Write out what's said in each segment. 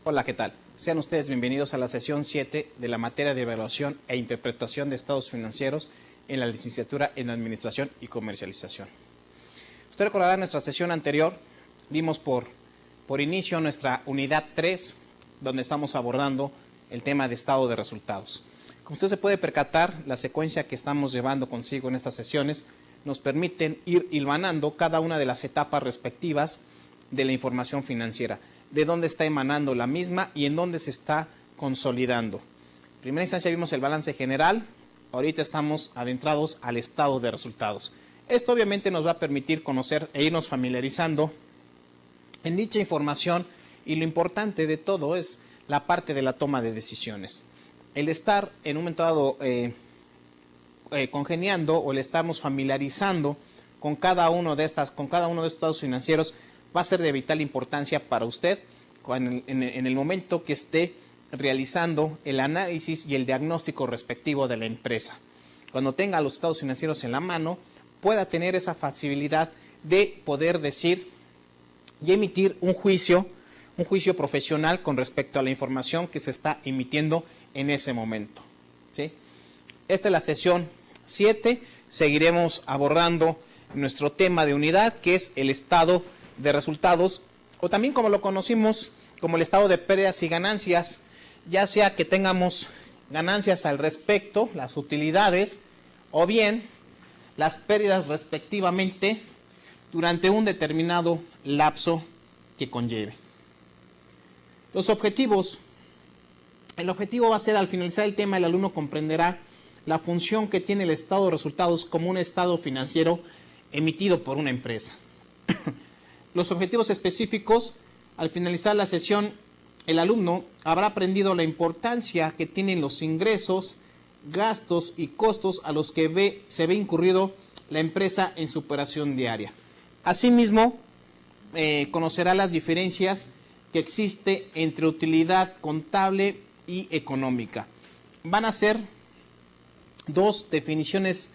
Hola, ¿qué tal? Sean ustedes bienvenidos a la sesión 7 de la materia de evaluación e interpretación de estados financieros en la licenciatura en Administración y Comercialización. Usted recordará nuestra sesión anterior, dimos por inicio nuestra unidad 3, donde estamos abordando el tema de estado de resultados. Como usted se puede percatar, la secuencia que estamos llevando consigo en estas sesiones nos permiten ir hilvanando cada una de las etapas respectivas de la información financiera, de dónde está emanando la misma y en dónde se está consolidando. En primera instancia vimos el balance general, ahorita estamos adentrados al estado de resultados. Esto obviamente nos va a permitir conocer e irnos familiarizando en dicha información, y lo importante de todo es la parte de la toma de decisiones. El estar en un momento dado congeniando o el estarnos familiarizando con cada uno de estos estados financieros va a ser de vital importancia para usted en el momento que esté realizando el análisis y el diagnóstico respectivo de la empresa. Cuando tenga los estados financieros en la mano, pueda tener esa facilidad de poder decir y emitir un juicio profesional con respecto a la información que se está emitiendo en ese momento, ¿sí? Esta es la sesión 7, seguiremos abordando nuestro tema de unidad, que es el estado de resultados, o también como lo conocimos como el estado de pérdidas y ganancias, ya sea que tengamos ganancias al respecto, las utilidades, o bien las pérdidas respectivamente durante un determinado lapso que conlleve. Los objetivos. El objetivo va a ser, al finalizar el tema, el alumno comprenderá la función que tiene el estado de resultados como un estado financiero emitido por una empresa. Los objetivos específicos. Al finalizar la sesión, el alumno habrá aprendido la importancia que tienen los ingresos, gastos y costos a los que se ve incurrido la empresa en su operación diaria. Asimismo, conocerá las diferencias que existe entre utilidad contable y económica. Van a ser dos definiciones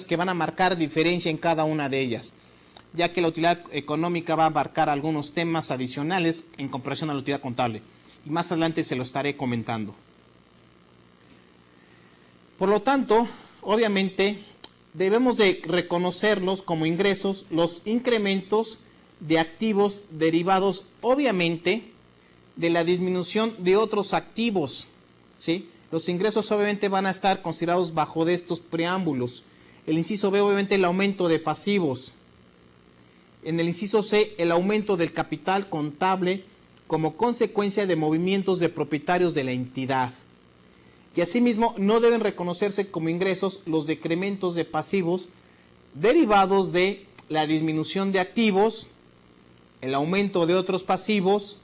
que van a marcar diferencia en cada una de ellas, ya que la utilidad económica va a abarcar algunos temas adicionales en comparación a la utilidad contable, y más adelante se lo estaré comentando. Por lo tanto, obviamente, debemos de reconocerlos como ingresos, los incrementos de activos derivados, obviamente, de la disminución de otros activos, ¿sí? Los ingresos obviamente van a estar considerados bajo de estos preámbulos. El inciso B, obviamente, el aumento de pasivos. En el inciso C, el aumento del capital contable como consecuencia de movimientos de propietarios de la entidad. Y asimismo, no deben reconocerse como ingresos los decrementos de pasivos derivados de la disminución de activos, el aumento de otros pasivos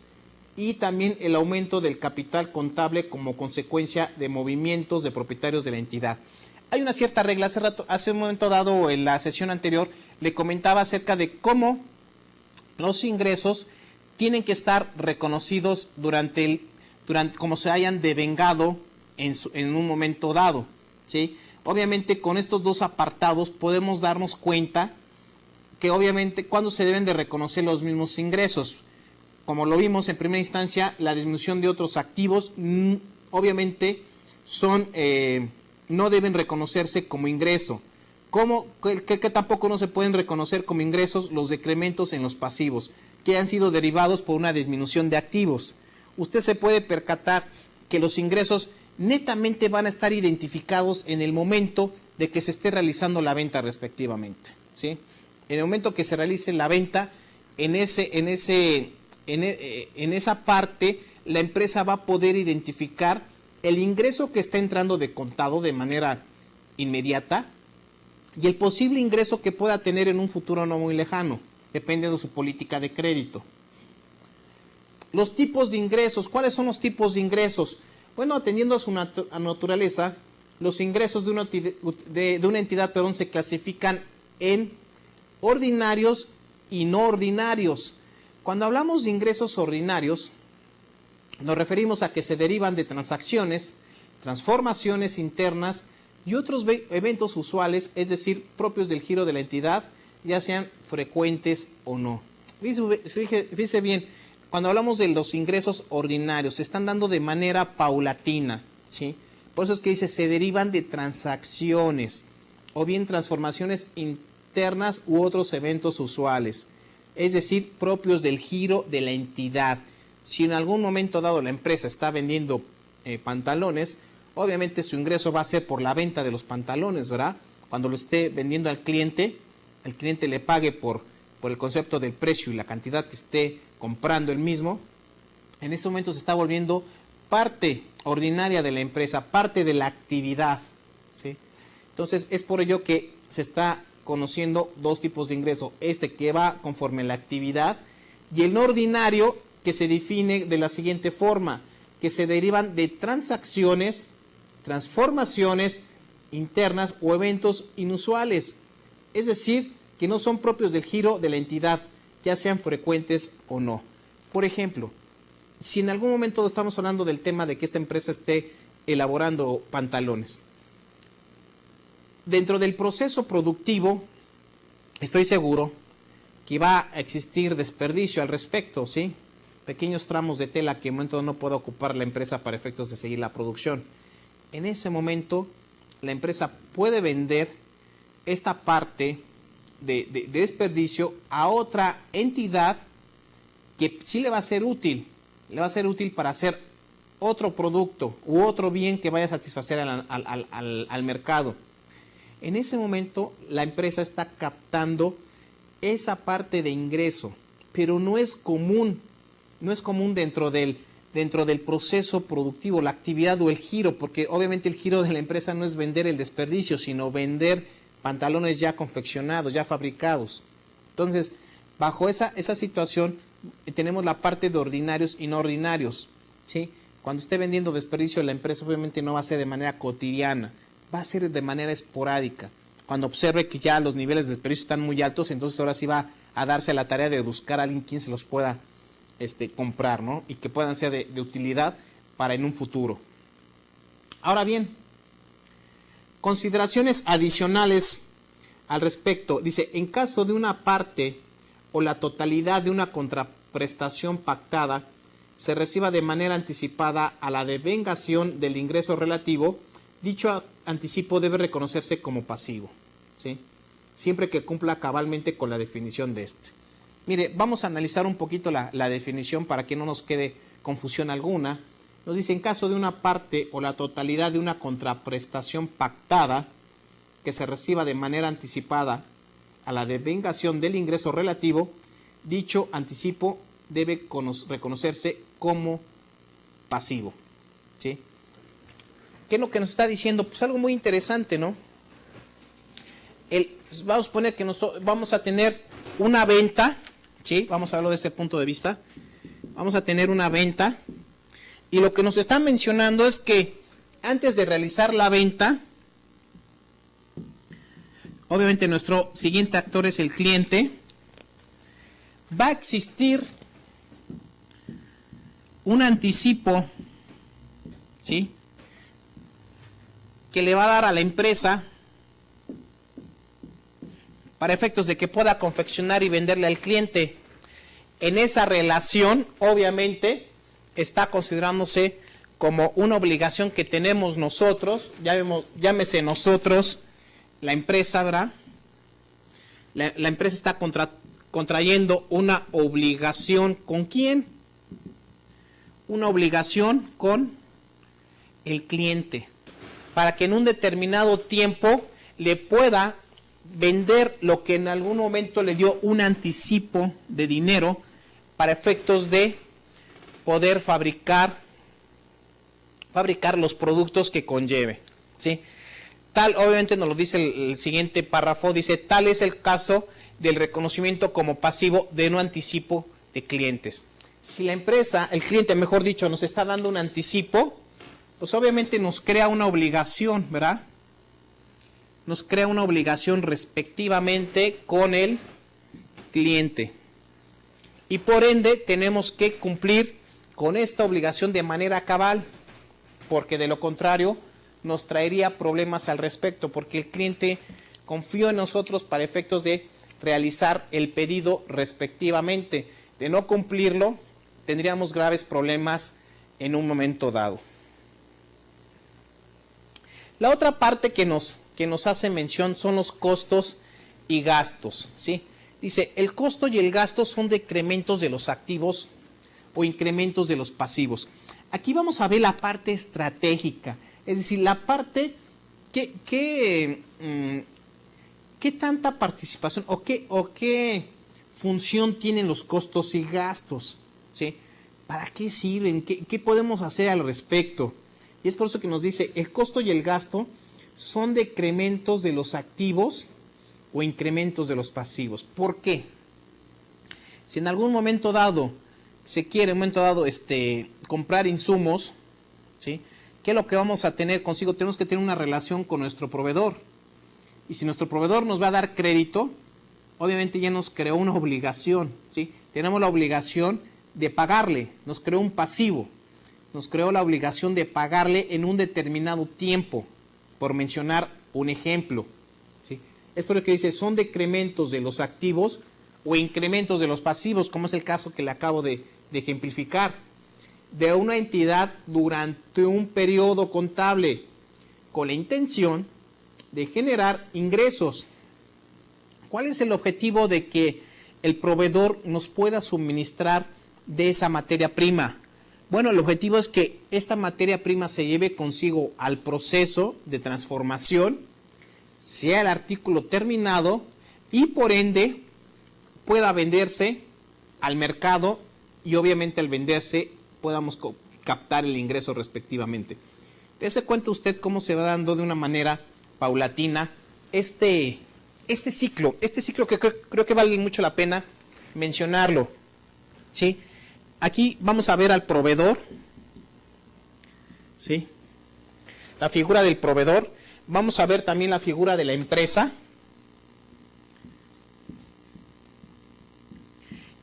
y también el aumento del capital contable como consecuencia de movimientos de propietarios de la entidad. Hay una cierta regla. Hace un momento dado, en la sesión anterior, le comentaba acerca de cómo los ingresos tienen que estar reconocidos durante como se hayan devengado en un momento dado, ¿sí? Obviamente, con estos dos apartados podemos darnos cuenta que obviamente cuándo se deben de reconocer los mismos ingresos. Como lo vimos en primera instancia, la disminución de otros activos obviamente no deben reconocerse como ingreso. Que tampoco no se pueden reconocer como ingresos los decrementos en los pasivos, que han sido derivados por una disminución de activos. Usted se puede percatar que los ingresos netamente van a estar identificados en el momento de que se esté realizando la venta respectivamente, ¿sí? En el momento que se realice la venta, en esa parte, la empresa va a poder identificar el ingreso que está entrando de contado de manera inmediata y el posible ingreso que pueda tener en un futuro no muy lejano, dependiendo de su política de crédito. Los tipos de ingresos. ¿Cuáles son los tipos de ingresos? Bueno, atendiendo a su naturaleza, los ingresos de una entidad se clasifican en ordinarios y no ordinarios. Cuando hablamos de ingresos ordinarios, nos referimos a que se derivan de transacciones, transformaciones internas y otros eventos usuales, es decir, propios del giro de la entidad, ya sean frecuentes o no. Fíjese bien, cuando hablamos de los ingresos ordinarios, se están dando de manera paulatina, ¿sí? Por eso es que dice, se derivan de transacciones o bien transformaciones internas u otros eventos usuales, es decir, propios del giro de la entidad. Si en algún momento dado la empresa está vendiendo pantalones, obviamente su ingreso va a ser por la venta de los pantalones, ¿verdad? Cuando lo esté vendiendo al cliente, el cliente le pague por el concepto del precio y la cantidad que esté comprando el mismo, en ese momento se está volviendo parte ordinaria de la empresa, parte de la actividad, ¿sí? Entonces es por ello que se está conociendo dos tipos de ingreso, este que va conforme a la actividad y el no ordinario, que se define de la siguiente forma, que se derivan de transacciones, transformaciones internas o eventos inusuales, es decir, que no son propios del giro de la entidad, ya sean frecuentes o no. Por ejemplo, si en algún momento estamos hablando del tema de que esta empresa esté elaborando pantalones, dentro del proceso productivo, estoy seguro que va a existir desperdicio al respecto, ¿sí? Pequeños tramos de tela que en un momento no pueda ocupar la empresa para efectos de seguir la producción. En ese momento, la empresa puede vender esta parte de desperdicio a otra entidad que sí le va a ser útil. Le va a ser útil para hacer otro producto u otro bien que vaya a satisfacer al mercado. En ese momento, la empresa está captando esa parte de ingreso, pero no es común dentro del proceso productivo, la actividad o el giro, porque obviamente el giro de la empresa no es vender el desperdicio, sino vender pantalones ya confeccionados, ya fabricados. Entonces, bajo esa situación, tenemos la parte de ordinarios y no ordinarios, ¿sí? Cuando esté vendiendo desperdicio, la empresa obviamente no va a ser de manera cotidiana, va a ser de manera esporádica. Cuando observe que ya los niveles de desperdicio están muy altos, entonces ahora sí va a darse la tarea de buscar a alguien quien se los pueda comprar, ¿no? Y que puedan ser de utilidad para en un futuro. Ahora bien, consideraciones adicionales al respecto. Dice, en caso de una parte o la totalidad de una contraprestación pactada se reciba de manera anticipada a la devengación del ingreso relativo, dicho anticipo debe reconocerse como pasivo, ¿sí? Siempre que cumpla cabalmente con la definición de este. Mire, vamos a analizar un poquito la definición para que no nos quede confusión alguna. Nos dice, en caso de una parte o la totalidad de una contraprestación pactada que se reciba de manera anticipada a la devengación del ingreso relativo, dicho anticipo debe reconocerse como pasivo, ¿sí? ¿Qué es lo que nos está diciendo? Pues algo muy interesante, ¿no? Vamos a poner que vamos a tener una venta, ¿sí? Vamos a verlo desde ese punto de vista. Vamos a tener una venta y lo que nos están mencionando es que antes de realizar la venta, obviamente nuestro siguiente actor es el cliente, va a existir un anticipo, ¿sí?, que le va a dar a la empresa para efectos de que pueda confeccionar y venderle al cliente. En esa relación, obviamente, está considerándose como una obligación que tenemos nosotros, llámese nosotros, la empresa, ¿verdad? La empresa está contrayendo una obligación. ¿Con quién? Una obligación con el cliente, para que en un determinado tiempo le pueda vender lo que en algún momento le dio un anticipo de dinero para efectos de poder fabricar los productos que conlleve, ¿sí? Tal, obviamente nos lo dice el siguiente párrafo, dice, tal es el caso del reconocimiento como pasivo de un anticipo de clientes. Si la empresa, el cliente mejor dicho, nos está dando un anticipo, pues obviamente nos crea una obligación, ¿verdad? Nos crea una obligación respectivamente con el cliente. Y por ende tenemos que cumplir con esta obligación de manera cabal, porque de lo contrario nos traería problemas al respecto, porque el cliente confió en nosotros para efectos de realizar el pedido respectivamente. De no cumplirlo, tendríamos graves problemas en un momento dado. La otra parte que nos hace mención son los costos y gastos, ¿sí? Dice, el costo y el gasto son decrementos de los activos o incrementos de los pasivos. Aquí vamos a ver la parte estratégica, es decir, la parte ¿qué tanta participación o qué función tienen los costos y gastos? ¿Sí? ¿Para qué sirven? ¿Qué podemos hacer al respecto? Y es por eso que nos dice, el costo y el gasto son decrementos de los activos o incrementos de los pasivos. ¿Por qué? Si en algún momento dado se quiere, en un momento dado, comprar insumos, ¿sí? ¿Qué es lo que vamos a tener consigo? Tenemos que tener una relación con nuestro proveedor. Y si nuestro proveedor nos va a dar crédito, obviamente ya nos creó una obligación, ¿sí? Tenemos la obligación de pagarle, nos creó un pasivo, nos creó la obligación de pagarle en un determinado tiempo, por mencionar un ejemplo, ¿sí? Es por lo que dice, son decrementos de los activos o incrementos de los pasivos, como es el caso que le acabo de ejemplificar, de una entidad durante un periodo contable, con la intención de generar ingresos. ¿Cuál es el objetivo de que el proveedor nos pueda suministrar de esa materia prima? Bueno, el objetivo es que esta materia prima se lleve consigo al proceso de transformación, sea el artículo terminado y por ende pueda venderse al mercado y obviamente al venderse podamos captar el ingreso respectivamente. Dese cuenta usted cómo se va dando de una manera paulatina este ciclo que creo que vale mucho la pena mencionarlo, ¿sí? Aquí vamos a ver al proveedor, ¿sí? La figura del proveedor. Vamos a ver también la figura de la empresa.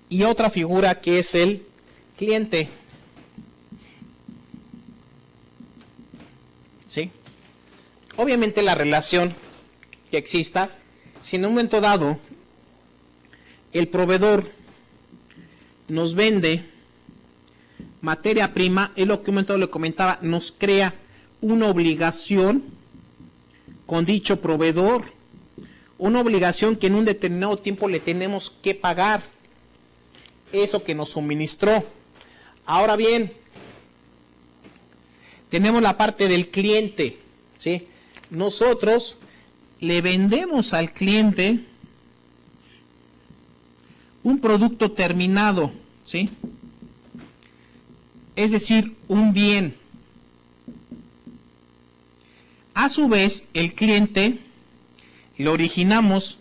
Y otra figura que es el cliente, ¿sí? Obviamente la relación que exista, si en un momento dado el proveedor nos vende materia prima, es lo que un momento le comentaba, nos crea una obligación con dicho proveedor, una obligación que en un determinado tiempo le tenemos que pagar eso que nos suministró. Ahora bien, tenemos la parte del cliente, ¿sí? Nosotros le vendemos al cliente un producto terminado, ¿sí? Es decir, un bien. A su vez, el cliente le originamos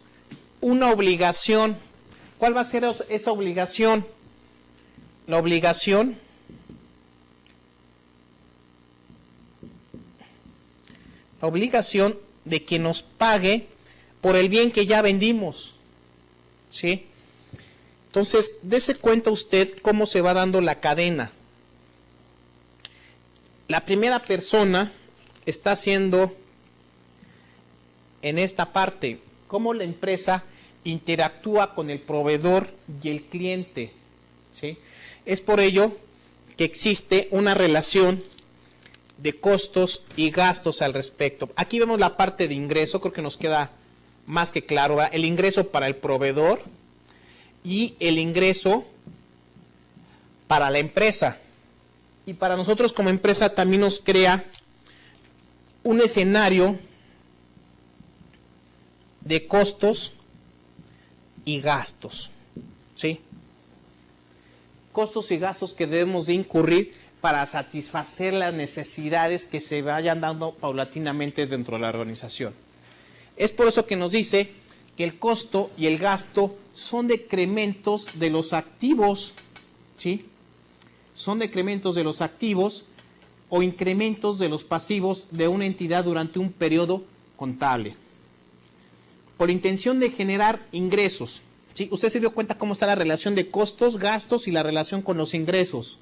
una obligación. ¿Cuál va a ser esa obligación? La obligación de que nos pague por el bien que ya vendimos, ¿sí? Entonces, dése cuenta usted cómo se va dando la cadena. La primera persona está haciendo en esta parte cómo la empresa interactúa con el proveedor y el cliente, ¿sí? Es por ello que existe una relación de costos y gastos al respecto. Aquí vemos la parte de ingreso, creo que nos queda más que claro, ¿verdad? El ingreso para el proveedor y el ingreso para la empresa. Y para nosotros como empresa también nos crea un escenario de costos y gastos, ¿sí? Costos y gastos que debemos de incurrir para satisfacer las necesidades que se vayan dando paulatinamente dentro de la organización. Es por eso que nos dice que el costo y el gasto son decrementos de los activos, ¿sí? Son decrementos de los activos o incrementos de los pasivos de una entidad durante un periodo contable, con la intención de generar ingresos, ¿sí? Usted se dio cuenta cómo está la relación de costos, gastos y la relación con los ingresos,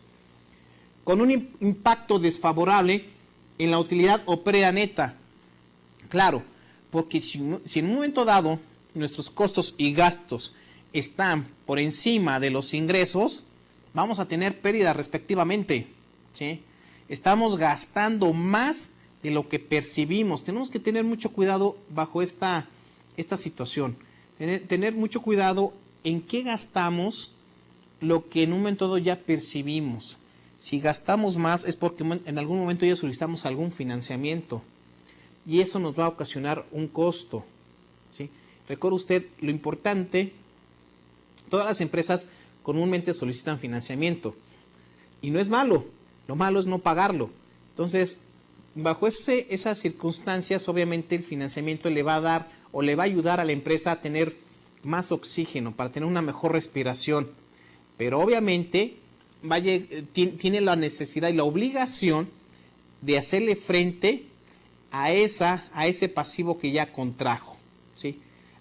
con un impacto desfavorable en la utilidad o pérdida neta. Claro, porque si en un momento dado nuestros costos y gastos están por encima de los ingresos, vamos a tener pérdidas respectivamente, ¿sí? Estamos gastando más de lo que percibimos. Tenemos que tener mucho cuidado bajo esta situación. Tener mucho cuidado en qué gastamos lo que en un momento dado ya percibimos. Si gastamos más es porque en algún momento ya solicitamos algún financiamiento y eso nos va a ocasionar un costo, ¿sí? Recuerde usted, lo importante, todas las empresas comúnmente solicitan financiamiento y no es malo, lo malo es no pagarlo. Entonces, bajo esas circunstancias, obviamente el financiamiento le va a dar o le va a ayudar a la empresa a tener más oxígeno, para tener una mejor respiración. Pero obviamente tiene la necesidad y la obligación de hacerle frente a ese pasivo que ya contrajo, ¿sí?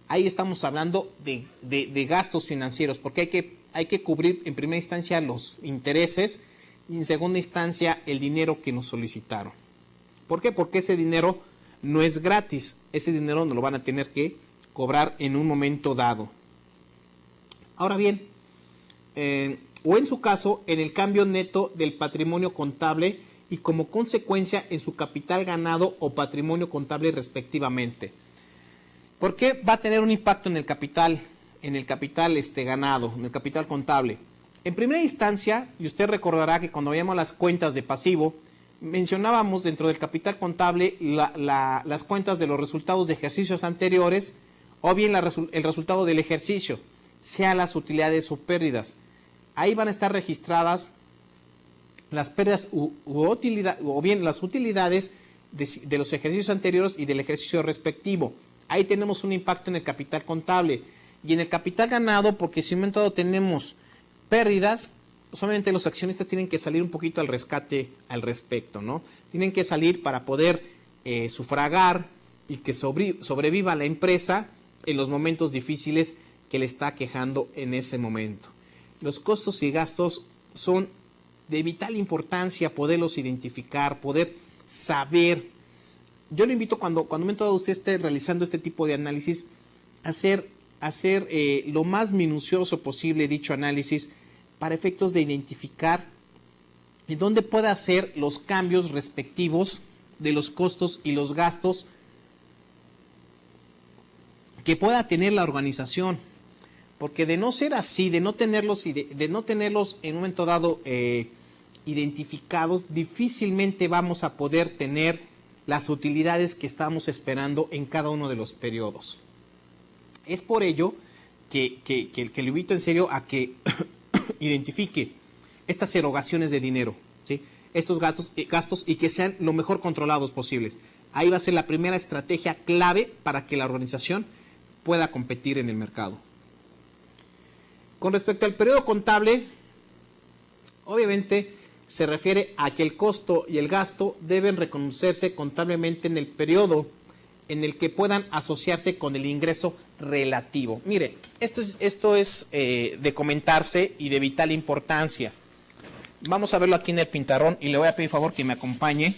Ahí estamos hablando de gastos financieros, porque hay que cubrir en primera instancia los intereses y en segunda instancia el dinero que nos solicitaron. ¿Por qué? Porque ese dinero no es gratis, ese dinero nos lo van a tener que cobrar en un momento dado. Ahora bien, o en su caso, en el cambio neto del patrimonio contable y como consecuencia en su capital ganado o patrimonio contable respectivamente. ¿Por qué va a tener un impacto en el capital ganado, en el capital contable? En primera instancia, y usted recordará que cuando veíamos las cuentas de pasivo, mencionábamos dentro del capital contable las cuentas de los resultados de ejercicios anteriores o bien el resultado del ejercicio, sea las utilidades o pérdidas. Ahí van a estar registradas las pérdidas o bien las utilidades de los ejercicios anteriores y del ejercicio respectivo. Ahí tenemos un impacto en el capital contable. Y en el capital ganado, porque si en un momento dado tenemos pérdidas, pues obviamente los accionistas tienen que salir un poquito al rescate al respecto, ¿no? Tienen que salir para poder sufragar y que sobreviva la empresa en los momentos difíciles que le está quejando en ese momento. Los costos y gastos son de vital importancia poderlos identificar, poder saber. Yo le invito cuando un momento dado usted esté realizando este tipo de análisis, a hacer lo más minucioso posible dicho análisis para efectos de identificar en dónde puede hacer los cambios respectivos de los costos y los gastos que pueda tener la organización. Porque de no ser así, de no tenerlos en un momento dado identificados, difícilmente vamos a poder tener las utilidades que estamos esperando en cada uno de los periodos. Es por ello que le invito en serio a que identifique estas erogaciones de dinero, ¿sí? Estos gastos y que sean lo mejor controlados posibles. Ahí va a ser la primera estrategia clave para que la organización pueda competir en el mercado. Con respecto al periodo contable, obviamente se refiere a que el costo y el gasto deben reconocerse contablemente en el periodo en el que puedan asociarse con el ingreso relativo. Mire, esto es de comentarse y de vital importancia. Vamos a verlo aquí en el pizarrón y le voy a pedir favor que me acompañe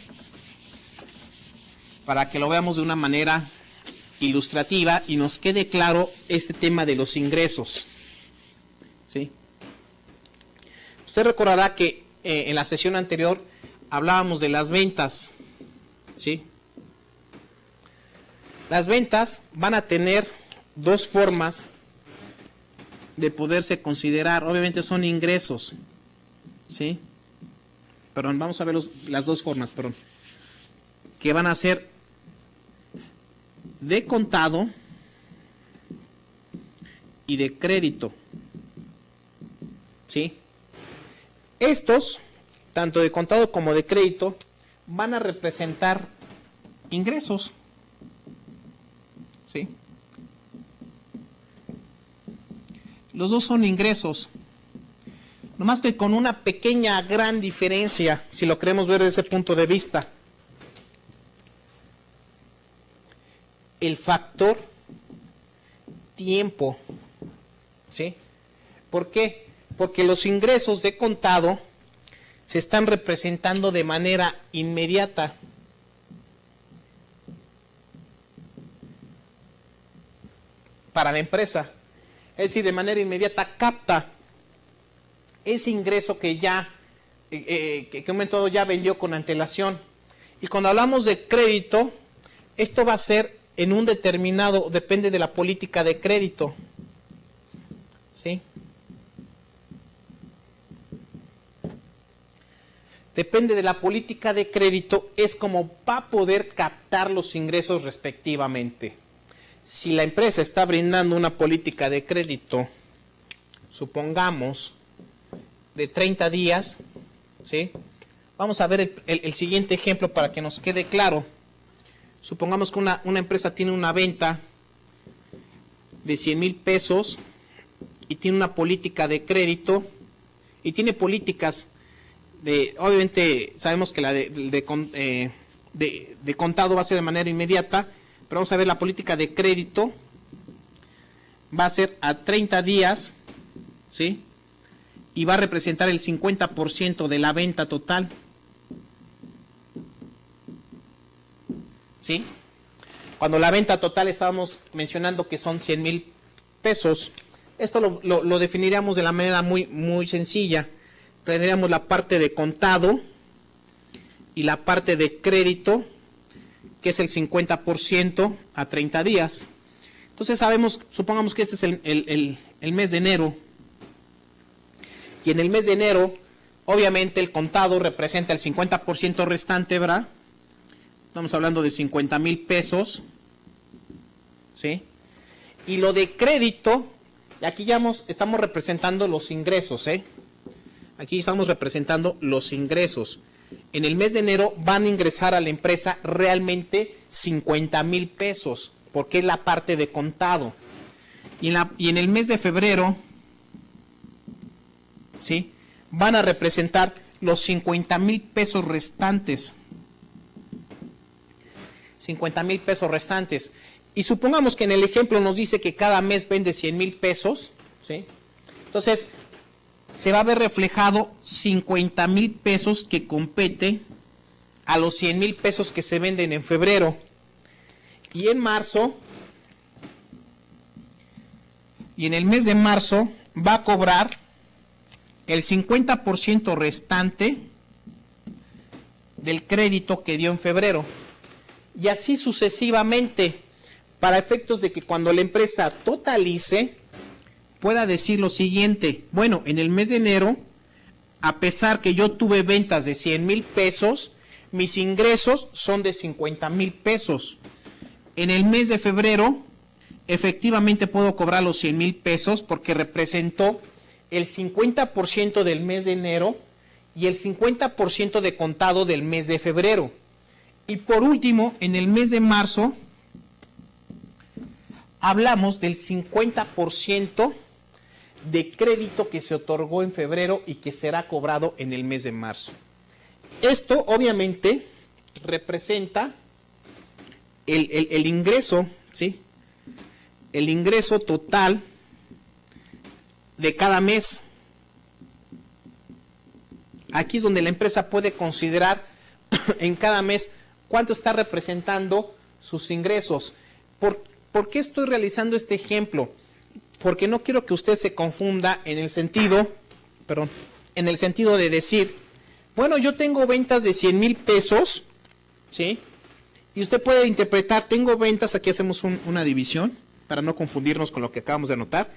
para que lo veamos de una manera ilustrativa y nos quede claro este tema de los ingresos, ¿sí? Usted recordará que en la sesión anterior hablábamos de las ventas, ¿sí? Las ventas van a tener dos formas de poderse considerar. Obviamente son ingresos, ¿sí? Perdón, vamos a ver las dos formas, perdón. Que van a ser de contado y de crédito, ¿sí? Estos, tanto de contado como de crédito, van a representar ingresos, ¿sí? Los dos son ingresos, nomás que con una pequeña gran diferencia, si lo queremos ver desde ese punto de vista. El factor tiempo, ¿sí? ¿Por qué? Porque los ingresos de contado se están representando de manera inmediata. Para la empresa. Es decir, de manera inmediata capta ese ingreso que ya, que en un momento dado ya vendió con antelación. Y cuando hablamos de crédito, esto va a ser en un determinado, depende de la política de crédito, ¿sí? Depende de la política de crédito, es como va a poder captar los ingresos respectivamente. Si la empresa está brindando una política de crédito, supongamos, de 30 días, ¿sí? Vamos a ver el siguiente ejemplo para que nos quede claro. Supongamos que una empresa tiene una venta de 100,000 pesos y tiene una política de crédito y tiene políticas de, obviamente sabemos que la de contado va a ser de manera inmediata, pero vamos a ver la política de crédito, va a ser a 30 días, ¿sí? Y va a representar el 50% de la venta total, ¿sí? Cuando la venta total estábamos mencionando que son 100,000 pesos, esto lo definiríamos de la manera muy sencilla. Tendríamos la parte de contado y la parte de crédito, que es el 50% a 30 días. Entonces sabemos, supongamos que este es el mes de enero. Y en el mes de enero, obviamente el contado representa el 50% restante, ¿verdad? Estamos hablando de 50,000 pesos, ¿sí? Y lo de crédito, aquí ya estamos representando los ingresos, ¿eh? Aquí estamos representando los ingresos. En el mes de enero van a ingresar a la empresa realmente 50,000 pesos, porque es la parte de contado. Y en el mes de febrero, ¿sí? Van a representar los 50,000 pesos restantes. 50,000 pesos restantes. Y supongamos que en el ejemplo nos dice que cada mes vende 100,000 pesos, ¿sí? Entonces, se va a ver reflejado 50,000 pesos que compete a los 100,000 pesos que se venden en febrero. Y en marzo, y en el mes de marzo, va a cobrar el 50% restante del crédito que dio en febrero. Y así sucesivamente, para efectos de que cuando la empresa totalice, pueda decir lo siguiente: bueno, en el mes de enero, a pesar que yo tuve ventas de 100,000 pesos, mis ingresos son de 50,000 pesos. En el mes de febrero, efectivamente puedo cobrar los 100,000 pesos porque representó el 50% del mes de enero y el 50% de contado del mes de febrero. Y por último, en el mes de marzo, hablamos del 50% de crédito que se otorgó en febrero y que será cobrado en el mes de marzo. Esto obviamente representa el ingreso, ¿sí? El ingreso total de cada mes. Aquí es donde la empresa puede considerar en cada mes cuánto está representando sus ingresos. ¿Por qué estoy realizando este ejemplo? Porque no quiero que usted se confunda en el sentido de decir, bueno, yo tengo ventas de 100,000 pesos, ¿sí? Y usted puede interpretar, tengo ventas, aquí hacemos una división, para no confundirnos con lo que acabamos de anotar.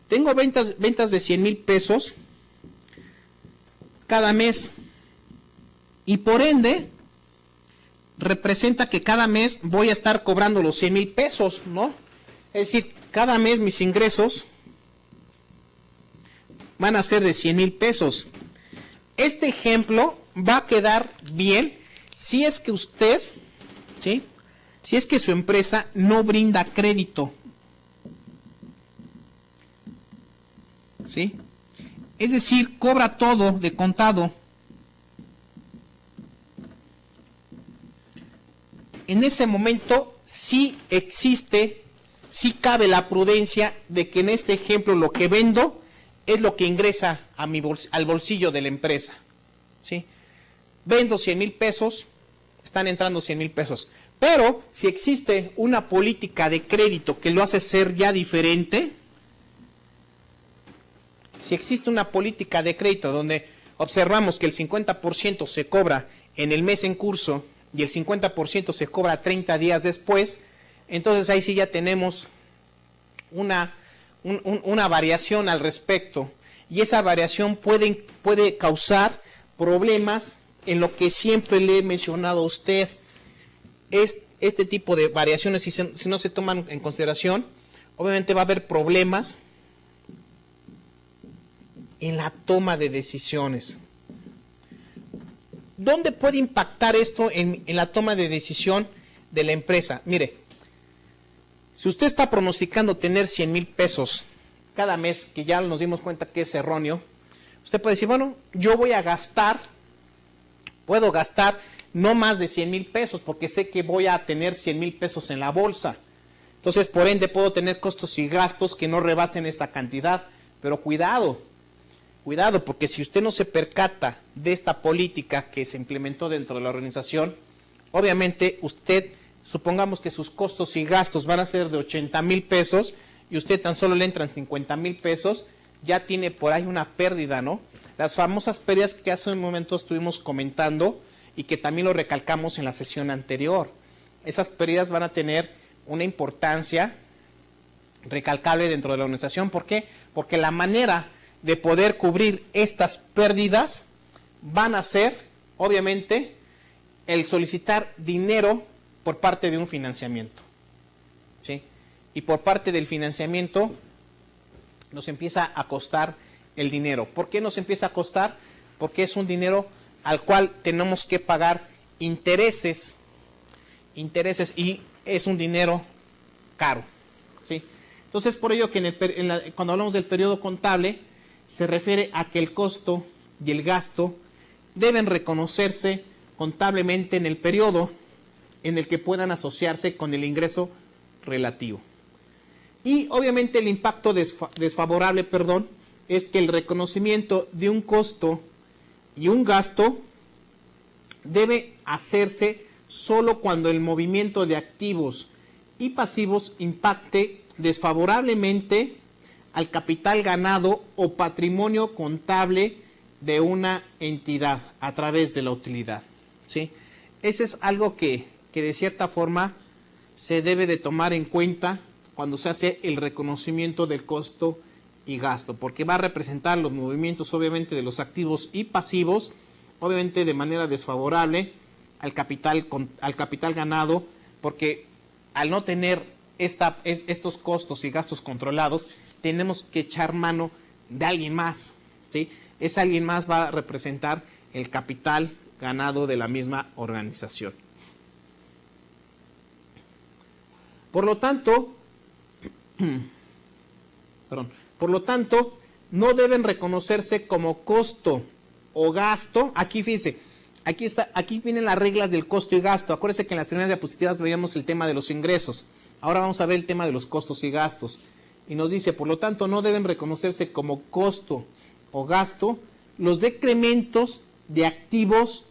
Tengo ventas de 100,000 pesos cada mes. Y por ende, representa que cada mes voy a estar cobrando los 100,000 pesos, ¿no? Es decir, cada mes mis ingresos van a ser de 100,000 pesos. Este ejemplo va a quedar bien si es que usted, ¿sí? Si es que su empresa no brinda crédito, ¿sí? Es decir, cobra todo de contado. En ese momento sí existe, sí cabe la prudencia de que en este ejemplo lo que vendo es lo que ingresa a al bolsillo de la empresa, ¿sí? Vendo 100,000 pesos, están entrando 100,000 pesos. Pero si existe una política de crédito que lo hace ser ya diferente, Si existe una política de crédito donde observamos que el 50% se cobra en el mes en curso y el 50% se cobra 30 días después, entonces ahí sí ya tenemos una variación al respecto, y esa variación puede causar problemas en lo que siempre le he mencionado a usted. Este tipo de variaciones, si no se toman en consideración, obviamente va a haber problemas en la toma de decisiones. ¿Dónde puede impactar esto en la toma de decisión de la empresa? Mire, si usted está pronosticando tener 100,000 pesos cada mes, que ya nos dimos cuenta que es erróneo, usted puede decir, bueno, yo puedo gastar no más de 100,000 pesos, porque sé que voy a tener 100,000 pesos en la bolsa. Entonces, por ende, puedo tener costos y gastos que no rebasen esta cantidad. Pero cuidado, porque si usted no se percata de esta política que se implementó dentro de la organización, obviamente usted, supongamos que sus costos y gastos van a ser de 80,000 pesos y usted tan solo le entran 50,000 pesos, ya tiene por ahí una pérdida, ¿no? Las famosas pérdidas que hace un momento estuvimos comentando y que también lo recalcamos en la sesión anterior. Esas pérdidas van a tener una importancia recalcable dentro de la organización. ¿Por qué? Porque la manera de poder cubrir estas pérdidas van a ser, obviamente, el solicitar dinero por parte de un financiamiento, ¿sí? Y por parte del financiamiento nos empieza a costar el dinero. ¿Por qué nos empieza a costar? Porque es un dinero al cual tenemos que pagar intereses y es un dinero caro, ¿sí? Entonces, por ello que cuando hablamos del periodo contable, se refiere a que el costo y el gasto deben reconocerse contablemente en el periodo en el que puedan asociarse con el ingreso relativo. Y obviamente el impacto desfavorable, es que el reconocimiento de un costo y un gasto debe hacerse solo cuando el movimiento de activos y pasivos impacte desfavorablemente al capital ganado o patrimonio contable de una entidad a través de la utilidad, ¿sí? Ese es algo que de cierta forma se debe de tomar en cuenta cuando se hace el reconocimiento del costo y gasto, porque va a representar los movimientos obviamente de los activos y pasivos, obviamente de manera desfavorable al capital ganado, porque al no tener estos costos y gastos controlados, tenemos que echar mano de alguien más, ¿sí? Ese alguien más va a representar el capital ganado de la misma organización. Por lo tanto, no deben reconocerse como costo o gasto. Aquí fíjese, aquí vienen las reglas del costo y gasto. Acuérdense que en las primeras diapositivas veíamos el tema de los ingresos. Ahora vamos a ver el tema de los costos y gastos. Y nos dice, por lo tanto, no deben reconocerse como costo o gasto los decrementos de activos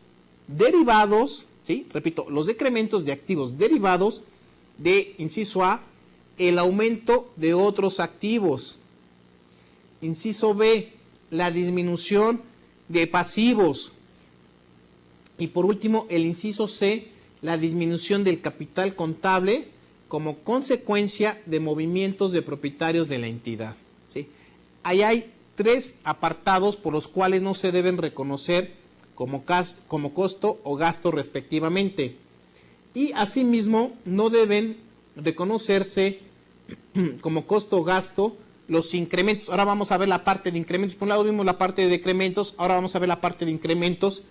derivados, ¿sí? Repito, los decrementos de activos derivados de, inciso A, el aumento de otros activos. Inciso B, la disminución de pasivos. Y por último, el inciso C, la disminución del capital contable como consecuencia de movimientos de propietarios de la entidad, ¿sí? Ahí hay 3 apartados por los cuales no se deben reconocer como costo o gasto respectivamente. Y asimismo no deben reconocerse como costo o gasto los incrementos. Ahora vamos a ver la parte de incrementos. Por un lado vimos la parte de decrementos, ahora vamos a ver la parte de incrementos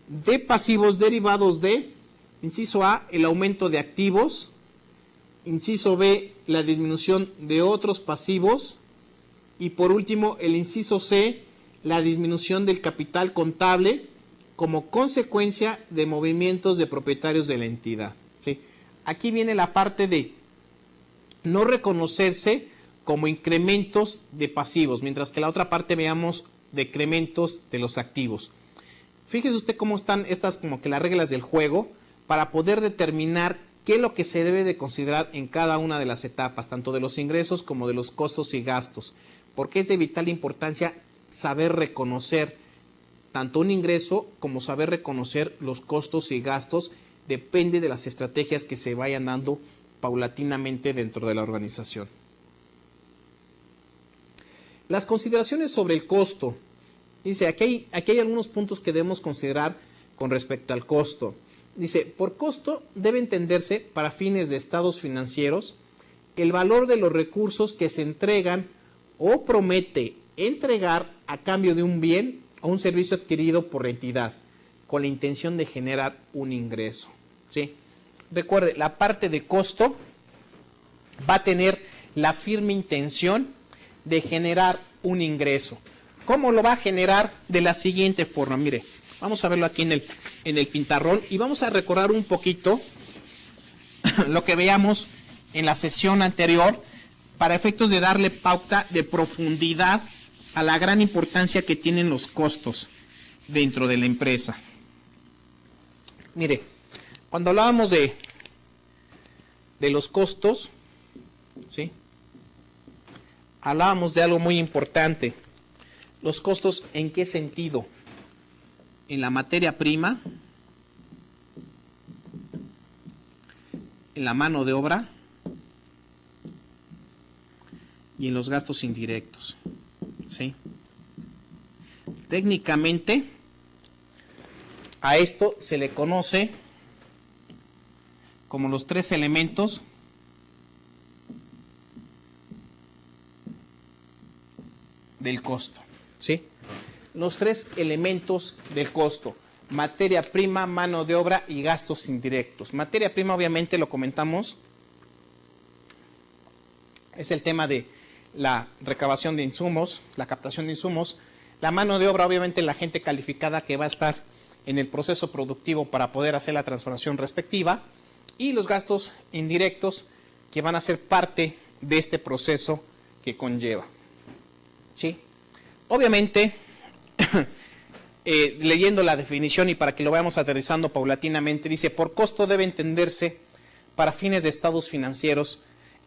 de pasivos derivados de, inciso A, el aumento de activos, inciso B, la disminución de otros pasivos, y por último el inciso C, la disminución del capital contable como consecuencia de movimientos de propietarios de la entidad, ¿sí? Aquí viene la parte de no reconocerse como incrementos de pasivos, mientras que la otra parte veamos decrementos de los activos. Fíjese usted cómo están estas como que las reglas del juego para poder determinar qué es lo que se debe de considerar en cada una de las etapas, tanto de los ingresos como de los costos y gastos, porque es de vital importancia saber reconocer tanto un ingreso como saber reconocer los costos y gastos. Depende de las estrategias que se vayan dando paulatinamente dentro de la organización. Las consideraciones sobre el costo. Dice, aquí hay algunos puntos que debemos considerar con respecto al costo. Dice, por costo debe entenderse, para fines de estados financieros, el valor de los recursos que se entregan o promete entregar a cambio de un bien o un servicio adquirido por la entidad, con la intención de generar un ingreso. ¿Sí? Recuerde, la parte de costo va a tener la firme intención de generar un ingreso. ¿Cómo lo va a generar? De la siguiente forma. Mire, vamos a verlo aquí en el pintarrón y vamos a recordar un poquito lo que veíamos en la sesión anterior para efectos de darle pauta de profundidad a la gran importancia que tienen los costos dentro de la empresa. Mire, cuando hablábamos de los costos, ¿sí? Hablábamos de algo muy importante. Los costos, ¿en qué sentido? En la materia prima, en la mano de obra y en los gastos indirectos. ¿Sí? Técnicamente, a esto se le conoce como los tres elementos del costo. ¿Sí? Los tres elementos del costo: materia prima, mano de obra y gastos indirectos. Materia prima, obviamente, lo comentamos, es el tema de la recabación de insumos, la captación de insumos. La mano de obra, obviamente, la gente calificada que va a estar en el proceso productivo para poder hacer la transformación respectiva. Y los gastos indirectos, que van a ser parte de este proceso que conlleva. ¿Sí? Obviamente, leyendo la definición y para que lo vayamos aterrizando paulatinamente, dice, por costo debe entenderse, para fines de estados financieros,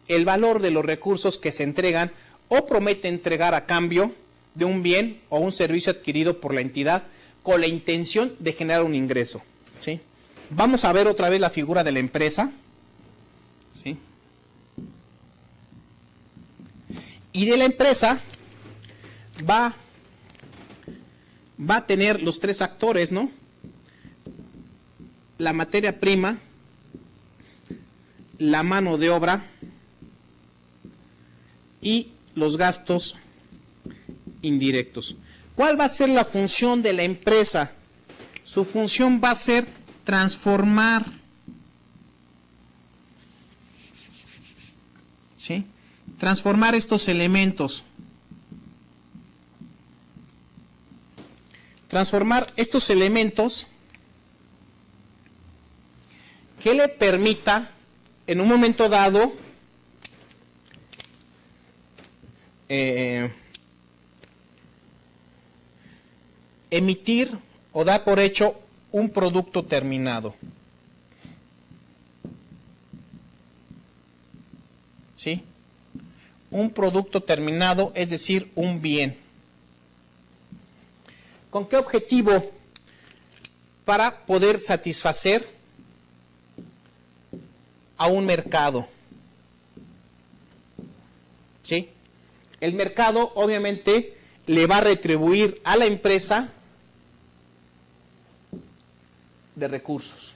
el valor de los recursos que se entregan o promete entregar a cambio de un bien o un servicio adquirido por la entidad con la intención de generar un ingreso. ¿Sí? Vamos a ver otra vez la figura de la empresa. ¿Sí? Y de la empresa va a tener los tres actores, ¿no? La materia prima, la mano de obra y los gastos indirectos. ¿Cuál va a ser la función de la empresa? Su función va a ser transformar, ¿sí? Transformar estos elementos. Transformar estos elementos que le permita, en un momento dado, emitir o dar por hecho un producto terminado. ¿Sí? Un producto terminado, es decir, un bien. ¿Con qué objetivo? Para poder satisfacer a un mercado. ¿Sí? El mercado, obviamente, le va a retribuir a la empresa de recursos.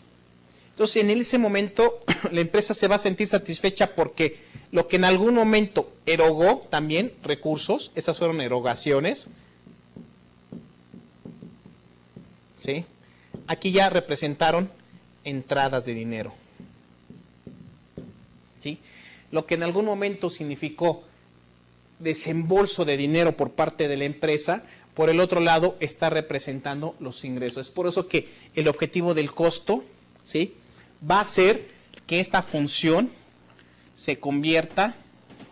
Entonces, en ese momento, la empresa se va a sentir satisfecha porque lo que en algún momento erogó también recursos, esas fueron erogaciones, ¿sí? Aquí ya representaron entradas de dinero. ¿Sí? Lo que en algún momento significó desembolso de dinero por parte de la empresa, por el otro lado está representando los ingresos. Es por eso que el objetivo del costo, ¿sí?, va a ser que esta función se convierta,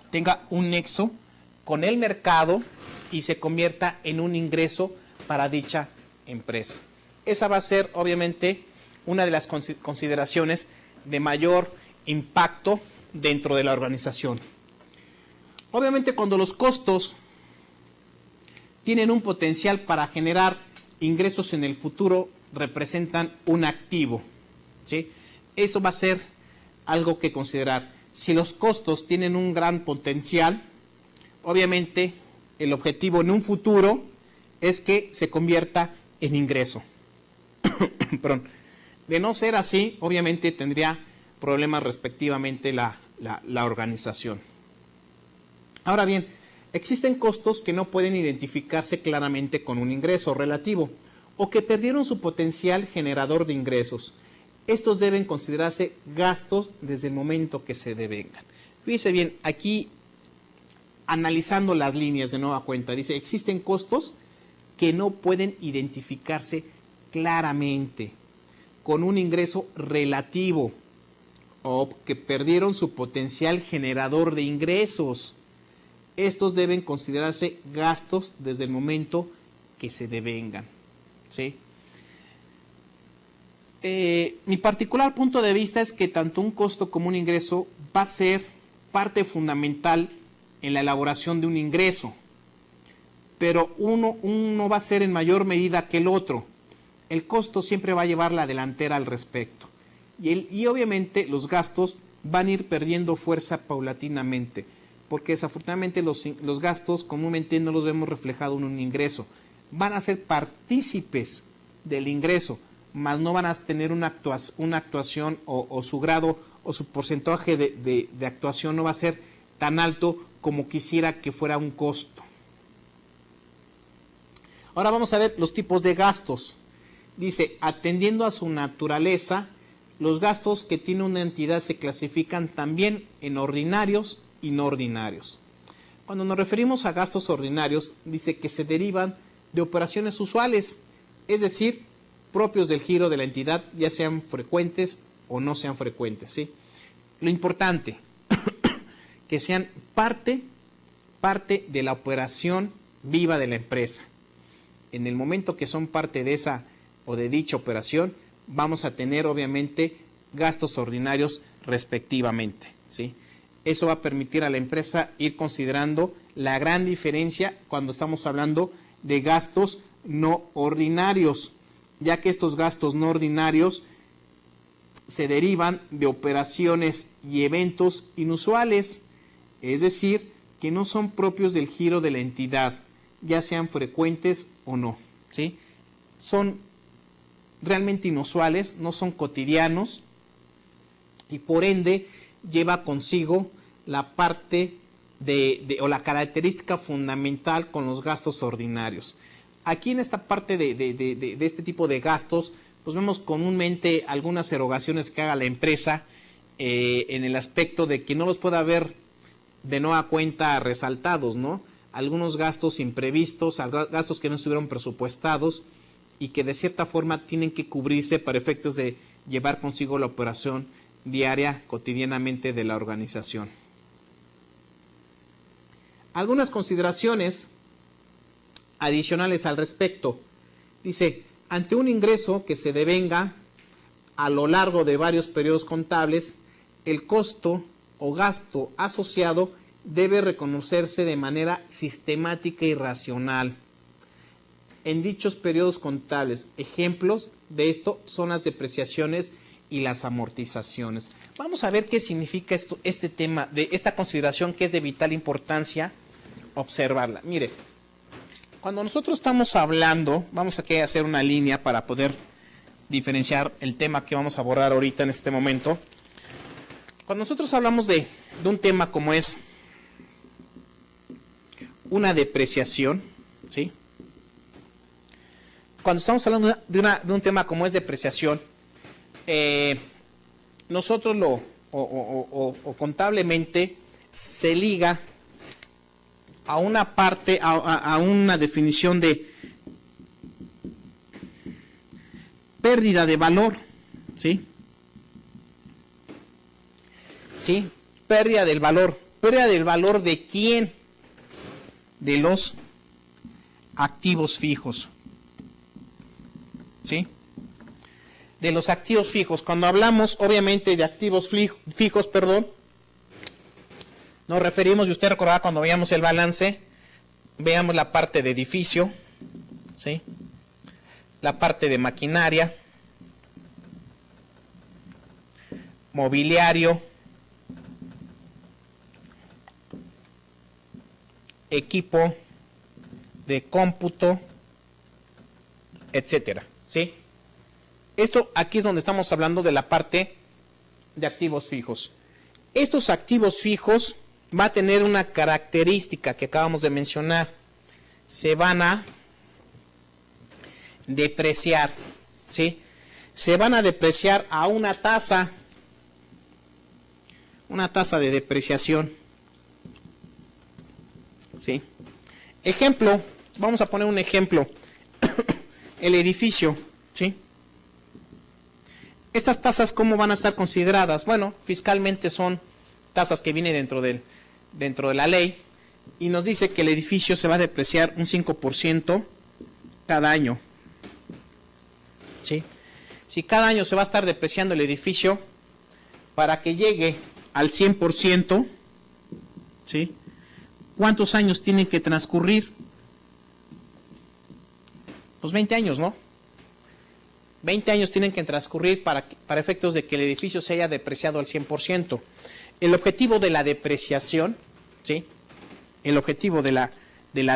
tenga un nexo con el mercado y se convierta en un ingreso para dicha empresa. Esa va a ser, obviamente, una de las consideraciones de mayor impacto dentro de la organización. Obviamente, cuando los costos tienen un potencial para generar ingresos en el futuro, representan un activo, ¿sí? Eso va a ser algo que considerar. Si los costos tienen un gran potencial, obviamente el objetivo en un futuro es que se convierta en ingreso. Perdón. De no ser así, obviamente tendría problemas respectivamente la organización. Ahora bien, existen costos que no pueden identificarse claramente con un ingreso relativo o que perdieron su potencial generador de ingresos. Estos deben considerarse gastos desde el momento que se devengan. Fíjese bien, aquí analizando las líneas de nueva cuenta, dice, existen costos que no pueden identificarse claramente con un ingreso relativo o que perdieron su potencial generador de ingresos. Estos deben considerarse gastos desde el momento que se devengan, ¿sí? Mi particular punto de vista es que tanto un costo como un ingreso va a ser parte fundamental en la elaboración de un ingreso, pero uno va a ser en mayor medida que el otro. El costo siempre va a llevar la delantera al respecto y obviamente los gastos van a ir perdiendo fuerza paulatinamente, porque desafortunadamente los gastos comúnmente no los vemos reflejados en un ingreso. Van a ser partícipes del ingreso, mas no van a tener una actuación o su grado o su porcentaje de actuación no va a ser tan alto como quisiera que fuera un costo. Ahora vamos a ver los tipos de gastos. Dice, atendiendo a su naturaleza, los gastos que tiene una entidad se clasifican también en ordinarios y no ordinarios. Cuando nos referimos a gastos ordinarios, dice que se derivan de operaciones usuales, es decir, propios del giro de la entidad, ya sean frecuentes o no sean frecuentes, ¿sí? Lo importante, que sean parte de la operación viva de la empresa. En el momento que son parte de esa o de dicha operación, vamos a tener obviamente gastos ordinarios respectivamente, ¿sí? Eso va a permitir a la empresa ir considerando la gran diferencia cuando estamos hablando de gastos no ordinarios, ya que estos gastos no ordinarios se derivan de operaciones y eventos inusuales, es decir, que no son propios del giro de la entidad, ya sean frecuentes o no, ¿sí? Son realmente inusuales, no son cotidianos y por ende lleva consigo la parte o la característica fundamental con los gastos ordinarios. Aquí en esta parte de este tipo de gastos, pues vemos comúnmente algunas erogaciones que haga la empresa en el aspecto de que no los pueda ver de nueva cuenta resaltados, ¿no? Algunos gastos imprevistos, gastos que no estuvieron presupuestados y que de cierta forma tienen que cubrirse para efectos de llevar consigo la operación diaria, cotidianamente de la organización. Algunas consideraciones adicionales al respecto. Dice, ante un ingreso que se devenga a lo largo de varios periodos contables, el costo o gasto asociado debe reconocerse de manera sistemática y racional en dichos periodos contables. Ejemplos de esto son las depreciaciones y las amortizaciones. Vamos a ver qué significa este tema, de esta consideración que es de vital importancia observarla. Mire, cuando nosotros estamos hablando, vamos aquí a hacer una línea para poder diferenciar el tema que vamos a abordar ahorita en este momento. Cuando nosotros hablamos de un tema como es una depreciación, ¿sí? Cuando estamos hablando de un tema como es depreciación, nosotros contablemente se liga a una parte, a una definición de pérdida de valor, ¿sí? ¿Sí? Pérdida del valor. ¿Pérdida del valor de quién? De los activos fijos, ¿sí? De los activos fijos. Cuando hablamos, obviamente, de activos fijos, nos referimos, y usted recordará cuando veíamos el balance, veamos la parte de edificio, ¿sí? La parte de maquinaria, mobiliario, equipo de cómputo, etcétera, ¿sí? Esto aquí es donde estamos hablando de la parte de activos fijos. Estos activos fijos va a tener una característica que acabamos de mencionar. Se van a depreciar, ¿sí? Se van a depreciar a una tasa de depreciación, ¿sí? Ejemplo, vamos a poner un ejemplo. El edificio, ¿sí? Estas tasas, ¿cómo van a estar consideradas? Bueno, fiscalmente son tasas que vienen dentro de la ley y nos dice que el edificio se va a depreciar un 5% cada año, ¿sí? Si cada año se va a estar depreciando el edificio, para que llegue al 100%, ¿sí? ¿Cuántos años tienen que transcurrir? Pues 20 años, ¿no? 20 años tienen que transcurrir para efectos de que el edificio se haya depreciado al 100%. El objetivo de la depreciación, ¿sí? El objetivo de la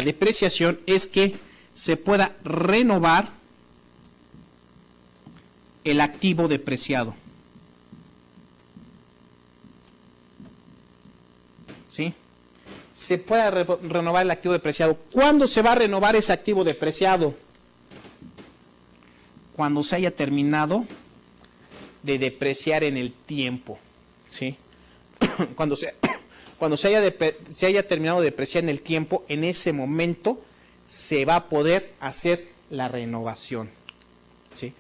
depreciación es que se pueda renovar el activo depreciado, ¿sí? Se pueda renovar el activo depreciado. ¿Cuándo se va a renovar ese activo depreciado? Cuando se haya terminado de depreciar en el tiempo, ¿sí? Cuando se haya terminado de depreciar en el tiempo, en ese momento se va a poder hacer la renovación, ¿sí?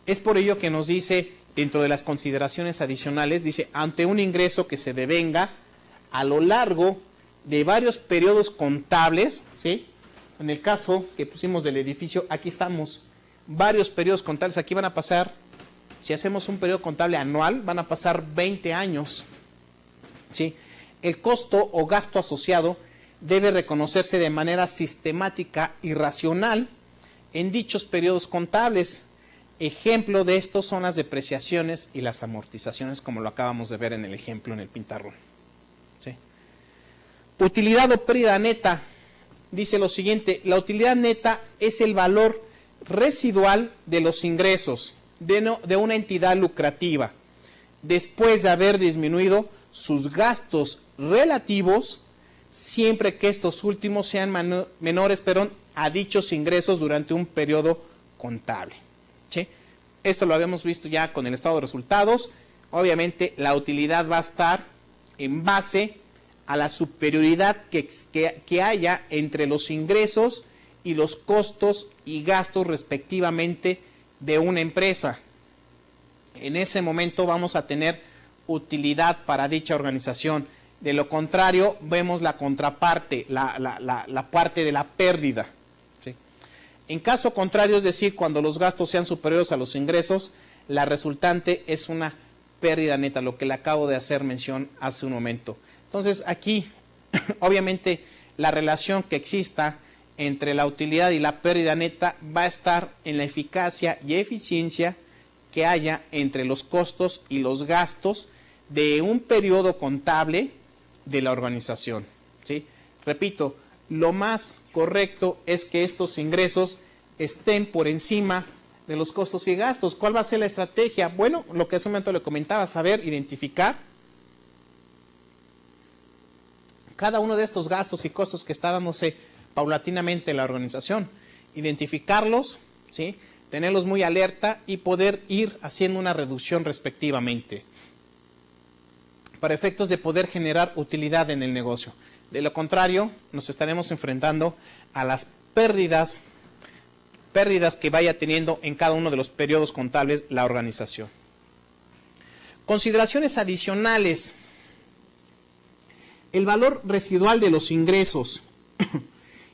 Es por ello que nos dice, dentro de las consideraciones adicionales, dice, ante un ingreso que se devenga a lo largo de varios periodos contables, ¿sí? En el caso que pusimos del edificio, aquí estamos, varios periodos contables, aquí van a pasar, si hacemos un periodo contable anual, van a pasar 20 años, ¿sí? El costo o gasto asociado debe reconocerse de manera sistemática y racional en dichos periodos contables. Ejemplo de esto son las depreciaciones y las amortizaciones, como lo acabamos de ver en el ejemplo en el pizarrón, ¿sí? Utilidad o pérdida neta. Dice lo siguiente, la utilidad neta es el valor residual de los ingresos de una entidad lucrativa, después de haber disminuido sus gastos relativos, siempre que estos últimos sean menores a dichos ingresos durante un periodo contable, ¿sí? Esto lo habíamos visto ya con el estado de resultados. Obviamente la utilidad va a estar en base a la superioridad que haya entre los ingresos y los costos y gastos respectivamente de una empresa. En ese momento vamos a tener utilidad para dicha organización. De lo contrario, vemos la contraparte, la parte de la pérdida, ¿sí? En caso contrario, es decir, cuando los gastos sean superiores a los ingresos, la resultante es una pérdida neta, lo que le acabo de hacer mención hace un momento. Entonces, aquí, obviamente, la relación que exista entre la utilidad y la pérdida neta va a estar en la eficacia y eficiencia que haya entre los costos y los gastos de un periodo contable de la organización, ¿sí? Repito, lo más correcto es que estos ingresos estén por encima de los costos y gastos. ¿Cuál va a ser la estrategia? Bueno, lo que hace un momento le comentaba, saber identificar cada uno de estos gastos y costos que está dándose paulatinamente en la organización, identificarlos, ¿sí? Tenerlos muy alerta y poder ir haciendo una reducción respectivamente, para efectos de poder generar utilidad en el negocio. De lo contrario, nos estaremos enfrentando a las pérdidas que vaya teniendo en cada uno de los periodos contables la organización. Consideraciones adicionales. El valor residual de los ingresos.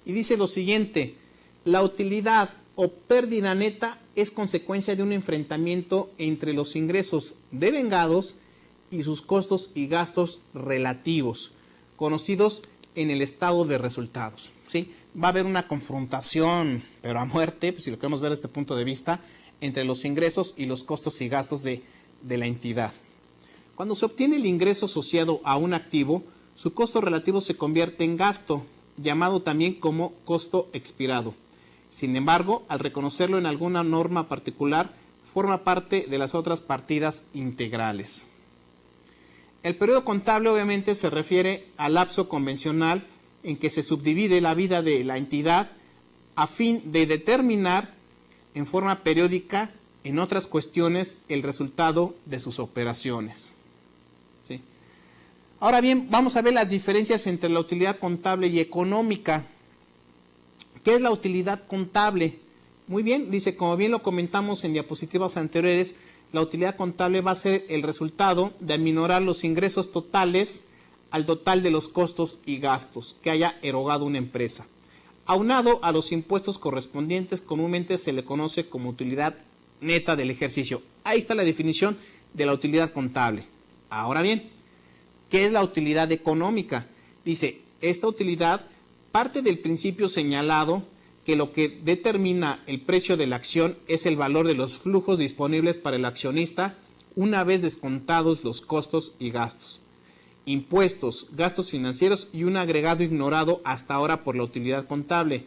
Y dice lo siguiente, la utilidad o pérdida neta es consecuencia de un enfrentamiento entre los ingresos devengados y sus costos y gastos relativos, conocidos en el estado de resultados, ¿sí? va a haber una confrontación, pero a muerte, pues si lo queremos ver desde este punto de vista, entre los ingresos y los costos y gastos de la entidad. Cuando se obtiene el ingreso asociado a un activo, su costo relativo se convierte en gasto, llamado también como costo expirado. Sin embargo, al reconocerlo en alguna norma particular, forma parte de las otras partidas integrales. El periodo contable obviamente se refiere al lapso convencional en que se subdivide la vida de la entidad a fin de determinar en forma periódica, en otras cuestiones, el resultado de sus operaciones. ¿Sí? Ahora bien, vamos a ver las diferencias entre la utilidad contable y económica. ¿Qué es la utilidad contable? Muy bien, dice, como bien lo comentamos en diapositivas anteriores, la utilidad contable va a ser el resultado de aminorar los ingresos totales al total de los costos y gastos que haya erogado una empresa. Aunado a los impuestos correspondientes, comúnmente se le conoce como utilidad neta del ejercicio. Ahí está la definición de la utilidad contable. Ahora bien, ¿qué es la utilidad económica? Dice, esta utilidad parte del principio señalado que lo que determina el precio de la acción es el valor de los flujos disponibles para el accionista una vez descontados los costos y gastos, impuestos, gastos financieros y un agregado ignorado hasta ahora por la utilidad contable,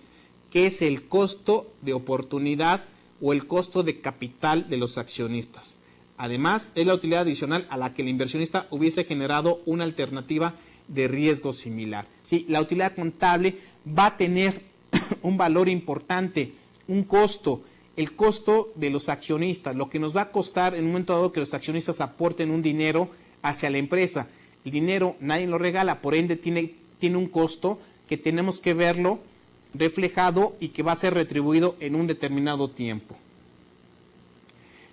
que es el costo de oportunidad o el costo de capital de los accionistas. Además, es la utilidad adicional a la que el inversionista hubiese generado una alternativa de riesgo similar. Sí, la utilidad contable va a tener un valor importante, un costo, el costo de los accionistas, lo que nos va a costar en un momento dado que los accionistas aporten un dinero hacia la empresa. El dinero nadie lo regala, por ende tiene un costo que tenemos que verlo reflejado y que va a ser retribuido en un determinado tiempo.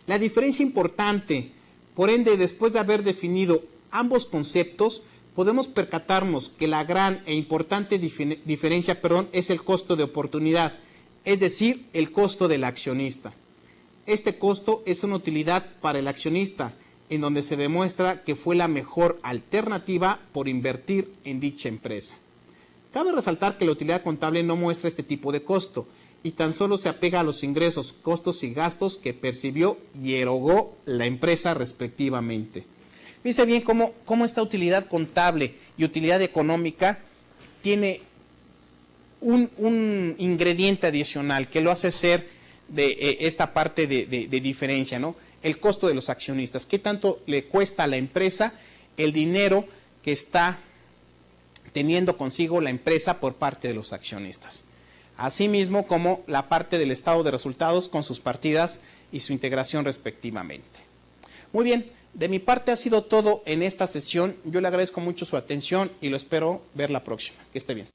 La diferencia importante, por ende, después de haber definido ambos conceptos, podemos percatarnos que la gran e importante diferencia, es el costo de oportunidad, es decir, el costo del accionista. Este costo es una utilidad para el accionista, en donde se demuestra que fue la mejor alternativa por invertir en dicha empresa. Cabe resaltar que la utilidad contable no muestra este tipo de costo y tan solo se apega a los ingresos, costos y gastos que percibió y erogó la empresa respectivamente. Fíjense bien cómo esta utilidad contable y utilidad económica tiene un ingrediente adicional que lo hace ser de esta parte de diferencia, ¿no? El costo de los accionistas. ¿Qué tanto le cuesta a la empresa el dinero que está teniendo consigo la empresa por parte de los accionistas? Asimismo como la parte del estado de resultados con sus partidas y su integración respectivamente. Muy bien, de mi parte ha sido todo en esta sesión. Yo le agradezco mucho su atención y lo espero ver la próxima. Que esté bien.